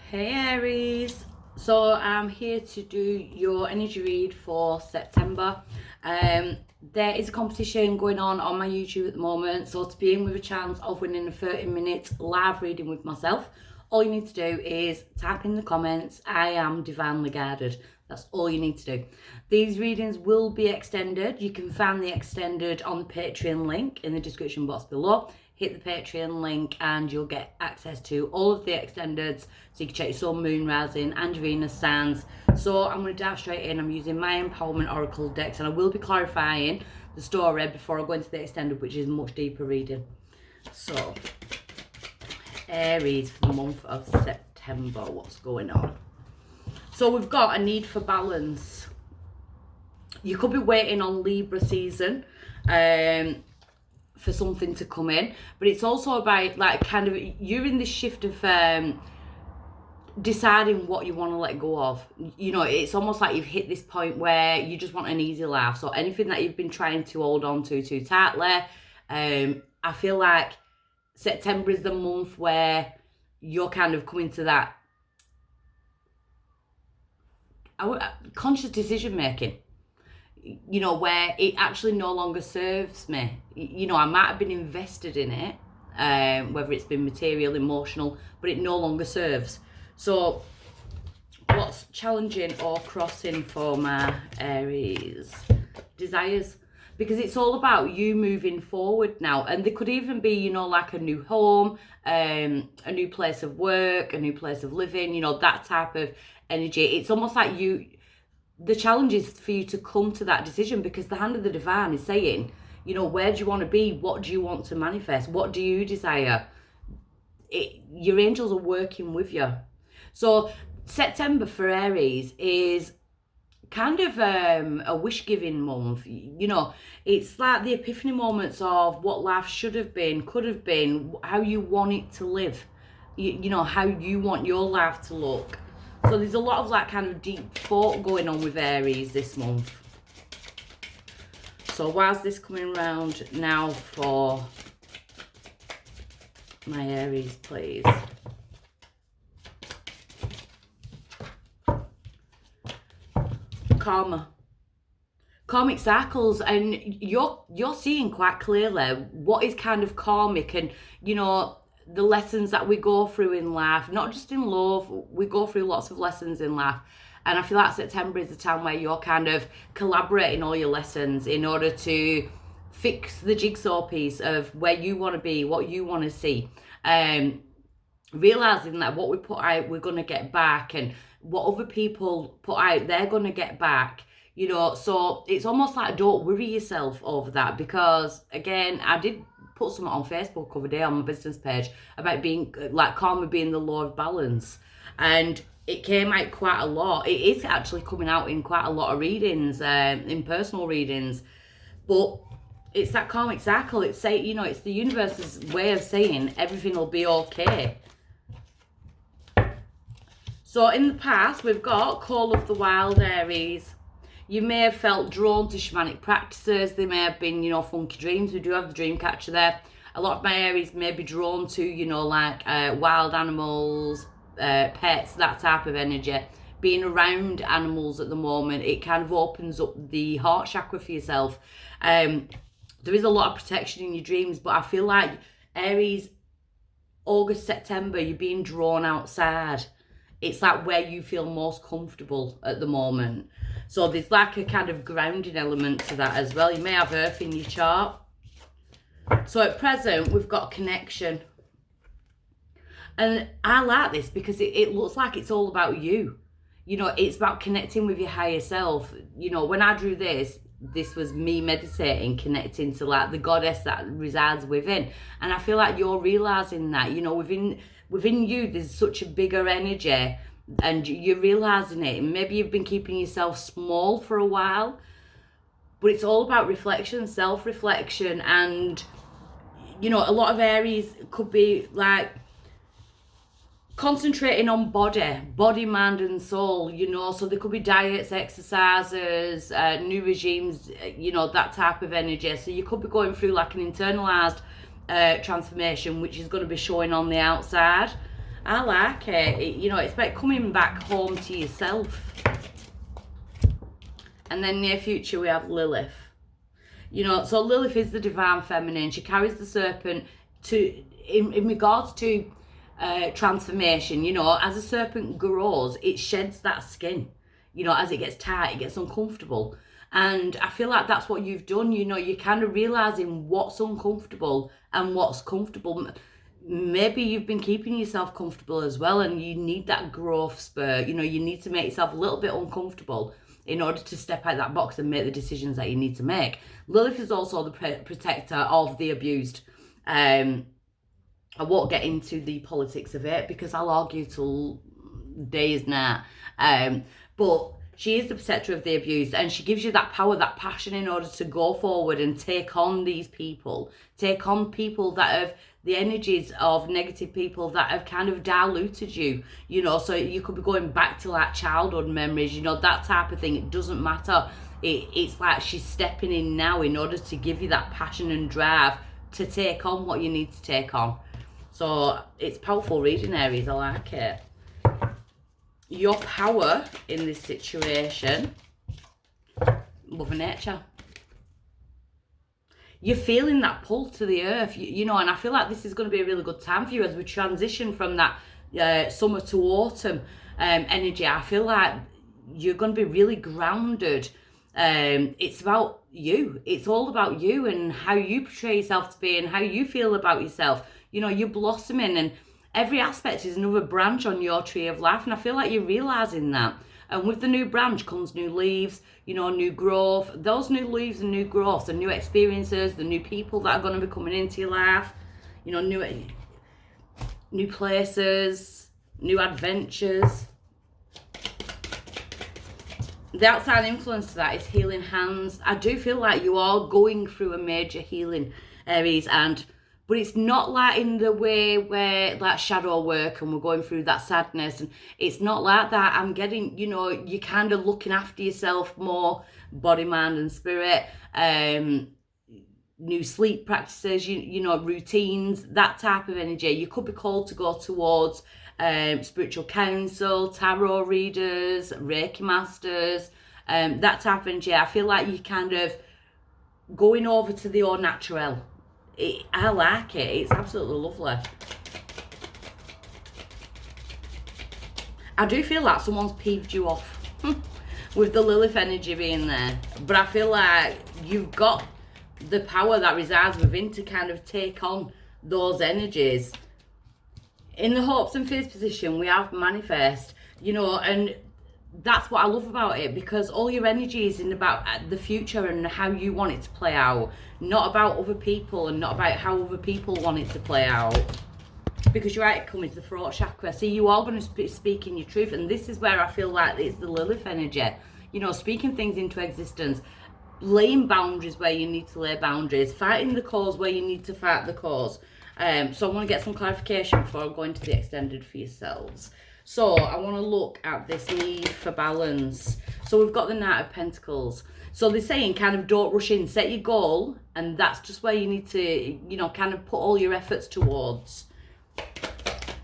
Hey Aries, so I'm here to do your energy read for September. There is a competition going on my YouTube at the moment, so to be in with a chance of winning a 30-minute live reading with myself, all you need to do is type in the comments, I am divinely guided. That's all you need to do. These readings will be extended. You can find the extended on the Patreon link in the description box below. Hit the Patreon link and you'll get access to all of the extendeds, so you can check your sun, moon, rising and your Venus signs. So I'm going to dive straight in. I'm using my Empowerment Oracle decks, and I will be clarifying the story before I go into the extended, which is much deeper reading. So Aries for the month of September, what's going on? So we've got a need for balance. You could be waiting on Libra season for something to come in, but it's also about like kind of you're in this shift of deciding what you want to let go of. You know, it's almost like you've hit this point where you just want an easy life. So anything that you've been trying to hold on to too tightly, I feel like September is the month where you're kind of coming to that conscious decision making, you know, where it actually no longer serves me. You know, I might have been invested in it, whether it's been material, emotional, but it no longer serves. So what's challenging or crossing for my Aries? Desires. Because it's all about you moving forward now. And there could even be, you know, like a new home, a new place of work, a new place of living, you know, that type of energy. It's almost like the challenge is for you to come to that decision, because the hand of the divine is saying, you know, where do you want to be? What do you want to manifest? What do you desire? Your angels are working with you. So September for Aries is kind of a wish-giving month. You know, it's like the epiphany moments of what life should have been, could have been, how you want it to live, you know, how you want your life to look. So there's a lot of like kind of deep thought going on with Aries this month. So why's this coming round now for my Aries, please? Karma. Karmic cycles, and you're seeing quite clearly what is kind of karmic, and you know, the lessons that we go through in life, not just in love, we go through lots of lessons in life. And I feel like September is the time where you're kind of collaborating all your lessons in order to fix the jigsaw piece of where you want to be, what you want to see. Realizing that what we put out, we're going to get back, and what other people put out, they're going to get back. You know, so it's almost like don't worry yourself over that, because again, I did put something on Facebook the other day on my business page about being like karma being the law of balance, and it came out quite a lot. It is actually coming out in quite a lot of readings, in personal readings, but it's that karmic cycle. It's you know, it's the universe's way of saying everything will be okay. So in the past, we've got Call of the Wild, Aries. You may have felt drawn to shamanic practices. There may have been, you know, funky dreams. We do have the dream catcher there. A lot of my Aries may be drawn to, you know, like wild animals, pets, that type of energy. Being around animals at the moment, it kind of opens up the heart chakra for yourself. There is a lot of protection in your dreams, but I feel like Aries, August, September, you're being drawn outside. It's like where you feel most comfortable at the moment. So there's like a kind of grounding element to that as well. You may have earth in your chart. So at present, we've got connection. And I like this because it looks like it's all about you. You know, it's about connecting with your higher self. You know, when I drew this was me meditating, connecting to like the goddess that resides within. And I feel like you're realizing that, you know, within you, there's such a bigger energy, and you're realizing it. And maybe you've been keeping yourself small for a while, but it's all about reflection, self-reflection. And, you know, a lot of Aries could be like concentrating on body, mind and soul, you know. So there could be diets, exercises, new regimes, you know, that type of energy. So you could be going through like an internalized transformation, which is going to be showing on the outside. I like it. You know, it's about coming back home to yourself. And then near future, we have Lilith. You know, so Lilith is the divine feminine. She carries the serpent in regards to transformation. You know, as a serpent grows, it sheds that skin. You know, as it gets tight, it gets uncomfortable. And I feel like that's what you've done. You know, you're kind of realising what's uncomfortable and what's comfortable. Maybe you've been keeping yourself comfortable as well, and you need that growth spur. You know, you need to make yourself a little bit uncomfortable in order to step out that box and make the decisions that you need to make. Lilith is also the protector of the abused. I won't get into the politics of it because I'll argue till days now. But she is the protector of the abused, and she gives you that power, that passion in order to go forward and take on these people. Take on people that have the energies of negative people that have kind of diluted you, you know, so you could be going back to like childhood memories, you know, that type of thing. It doesn't matter. It's like she's stepping in now in order to give you that passion and drive to take on what you need to take on. So it's powerful reading, Aries. I like it. Your power in this situation, Mother Nature. You're feeling that pull to the earth, you know, and I feel like this is going to be a really good time for you as we transition from that summer to autumn energy. I feel like you're going to be really grounded. It's about you. It's all about you and how you portray yourself to be and how you feel about yourself. You know, you're blossoming, and every aspect is another branch on your tree of life, and I feel like you're realising that. And with the new branch comes new leaves, you know, new growth. Those new leaves and new growth, the new experiences, the new people that are going to be coming into your life, you know, new places, new adventures. The outside influence to that is healing hands. I do feel like you are going through a major healing, Aries, but it's not like in the way where like shadow work and we're going through that sadness, and it's not like that. I'm getting, you know, you're kind of looking after yourself more, body, mind and spirit, new sleep practices, you know, routines, that type of energy. You could be called to go towards spiritual counsel, tarot readers, Reiki masters, that type of energy. I feel like you're kind of going over to the au naturel. I like it. It's absolutely lovely. I do feel like someone's peeved you off with the Lilith energy being there. But I feel like you've got the power that resides within to kind of take on those energies. In the hopes and fears position, we have manifest, you know, and that's what I love about it, because all your energy is in about the future and how you want it to play out, not about other people and not about how other people want it to play out. Because you're right, coming to the throat chakra. See, you are going to be speaking your truth, and this is where I feel like it's the Lilith energy, you know, speaking things into existence, laying boundaries where you need to lay boundaries, fighting the cause where you need to fight the cause. So I want to get some clarification before I go into the extended for yourselves. So I want to look at this need for balance. So we've got the Knight of Pentacles. So they're saying kind of don't rush in, set your goal, and that's just where you need to, you know, kind of put all your efforts towards.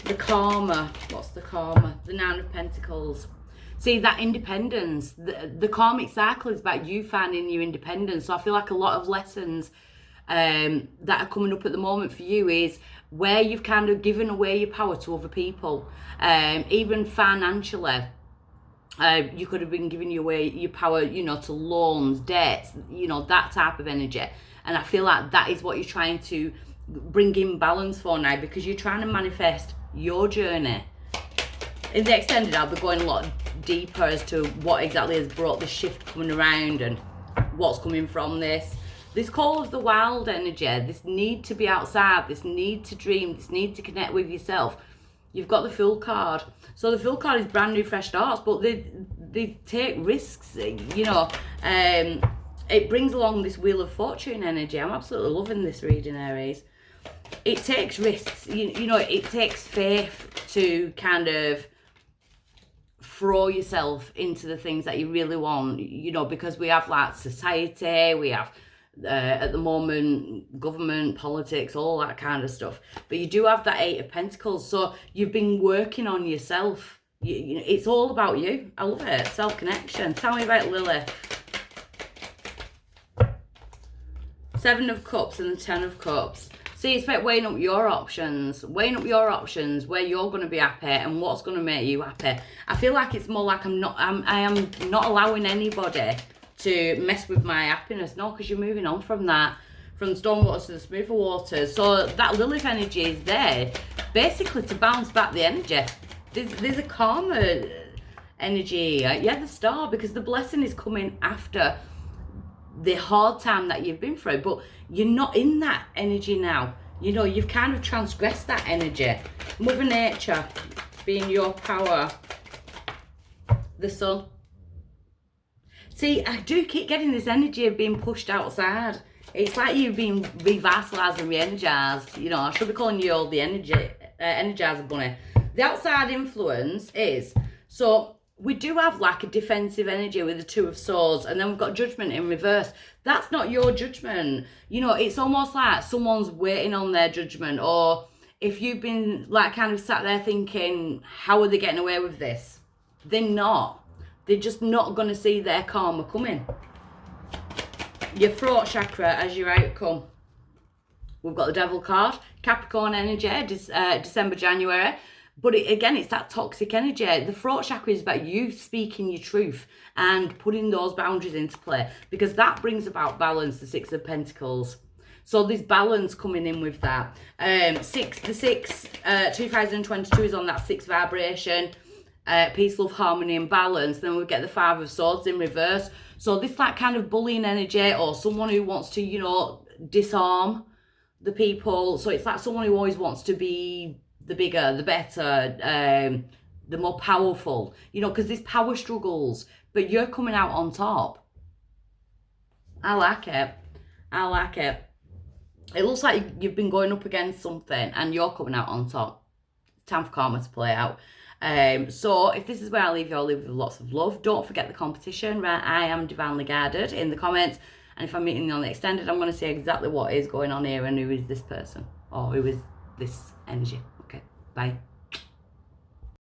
The Karma. What's the Karma? The Nine of Pentacles. See, that independence. The karmic cycle is about you finding your independence. So I feel like a lot of lessons that are coming up at the moment for you is where you've kind of given away your power to other people, even financially. You could have been giving away your power, you know, to loans, debts, you know, that type of energy. And I feel like that is what you're trying to bring in balance for now, because you're trying to manifest your journey. In the extended, I'll be going a lot deeper as to what exactly has brought the shift coming around and what's coming from this. This call of the wild energy, this need to be outside, this need to dream, this need to connect with yourself. You've got the Fool card. So the Fool card is brand new, fresh starts, but they take risks, you know. It brings along this Wheel of Fortune energy. I'm absolutely loving this reading, Aries. It takes risks, you know, it takes faith to kind of throw yourself into the things that you really want, you know, because we have like society, we have at the moment, government, politics, all that kind of stuff. But you do have that Eight of Pentacles, so you've been working on yourself. You know, it's all about you. I love it. Self-connection. Tell me about Lilith. Seven of Cups and the Ten of Cups. See, it's about weighing up your options. Weighing up your options, where you're going to be happy and what's going to make you happy. I feel like it's more like I am not allowing anybody to mess with my happiness. No, because you're moving on from that. From the storm waters to the smoother waters. So that Lilith energy is there basically to bounce back the energy. There's a karma energy. Yeah, the star, because the blessing is coming after the hard time that you've been through, but you're not in that energy now. You know, you've kind of transgressed that energy. Mother Nature being your power. The Sun. See, I do keep getting this energy of being pushed outside. It's like you've been revitalised and re-energised. You know, I should be calling you all the energizer bunny. The outside influence is, so we do have like a defensive energy with the Two of Swords, and then we've got Judgment in reverse. That's not your judgment. You know, it's almost like someone's waiting on their judgment, or if you've been like kind of sat there thinking, how are they getting away with this? They're not. They're just not going to see their karma coming. Your throat chakra as your outcome. We've got the Devil card, Capricorn energy, December, January. But again, it's that toxic energy. The throat chakra is about you speaking your truth and putting those boundaries into play, because that brings about balance, the Six of Pentacles. So there's balance coming in with that. 2022 is on that 6 vibration. Peace, love, harmony and balance. Then we get the Five of Swords in reverse. So this like kind of bullying energy, or someone who wants to, you know, disarm the people. So it's like someone who always wants to be the bigger, the better, the more powerful, you know, because there's power struggles, but you're coming out on top. I like it. I like it. It looks like you've been going up against something and you're coming out on top. It's time for karma to play out. So if this is where I leave you, I'll leave with lots of love. Don't forget the competition, right? I am divinely guided in the comments. And if I'm meeting you on the extended, I'm going to say exactly what is going on here and who is this person, or who is this energy. Okay, bye.